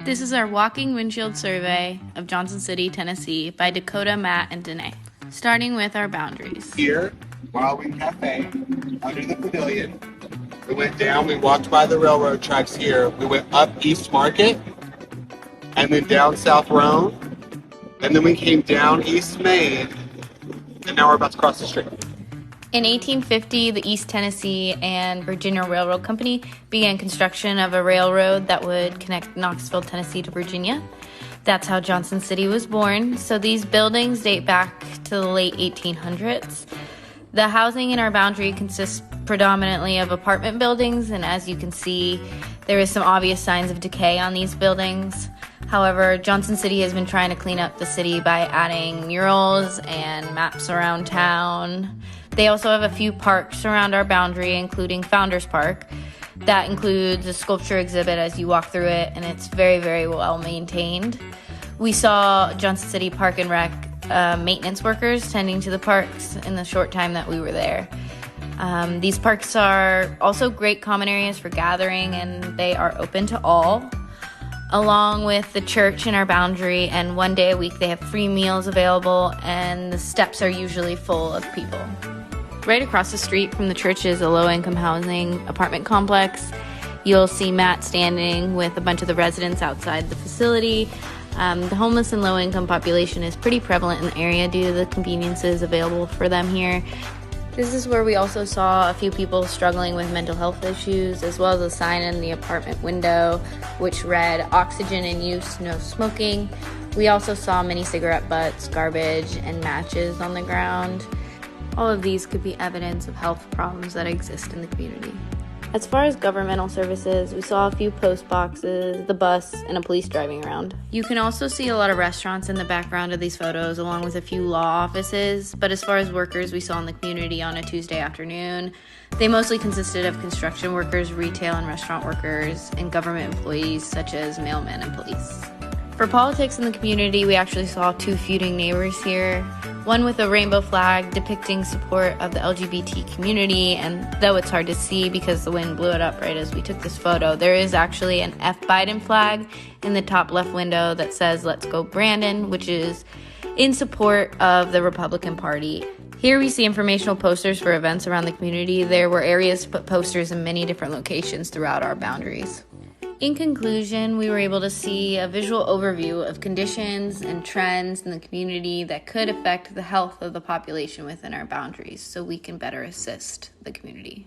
This is our walking windshield survey of Johnson City, Tennessee by Dakota, Matt, and Danae. Starting with our boundaries. Here, Wildwing Cafe, under the pavilion. We went down, we walked by the railroad tracks here. We went up East Market, and then down South Rome, and then we came down East Main, and now we're about to cross the street. In 1850, the East Tennessee and Virginia Railroad Company began construction of a railroad that would connect Knoxville, Tennessee to Virginia. That's how Johnson City was born. So these buildings date back to the late 1800s. The housing in our boundary consists predominantly of apartment buildings, and as you can see, there is some obvious signs of decay on these buildings. However, Johnson City has been trying to clean up the city by adding murals and maps around town. They also have a few parks around our boundary, including Founders Park. That includes a sculpture exhibit as you walk through it, and it's very, very well maintained. We saw Johnson City Park and Rec maintenance workers tending to the parks in the short time that we were there. These parks are also great common areas for gathering, and they are open to all. Along with the church in our boundary, and one day a week they have free meals available, and the steps are usually full of people. Right across the street from the church is a low-income housing apartment complex. You'll see Matt standing with a bunch of the residents outside the facility. The homeless and low-income population is pretty prevalent in the area due to the conveniences available for them here. This is where we also saw a few people struggling with mental health issues, as well as a sign in the apartment window which read, "Oxygen in use, no smoking." We also saw many cigarette butts, garbage, and matches on the ground. All of these could be evidence of health problems that exist in the community. As far as governmental services, we saw a few post boxes, the bus, and a police driving around. You can also see a lot of restaurants in the background of these photos, along with a few law offices. But as far as workers we saw in the community on a Tuesday afternoon, they mostly consisted of construction workers, retail and restaurant workers, and government employees such as mailmen and police. For politics in the community, we actually saw two feuding neighbors here. One with a rainbow flag depicting support of the LGBT community, and though it's hard to see because the wind blew it up right as we took this photo, there is actually an F. Biden flag in the top left window that says "Let's Go Brandon," which is in support of the Republican Party. Here we see informational posters for events around the community. There were areas to put posters in many different locations throughout our boundaries. In conclusion, we were able to see a visual overview of conditions and trends in the community that could affect the health of the population within our boundaries so we can better assist the community.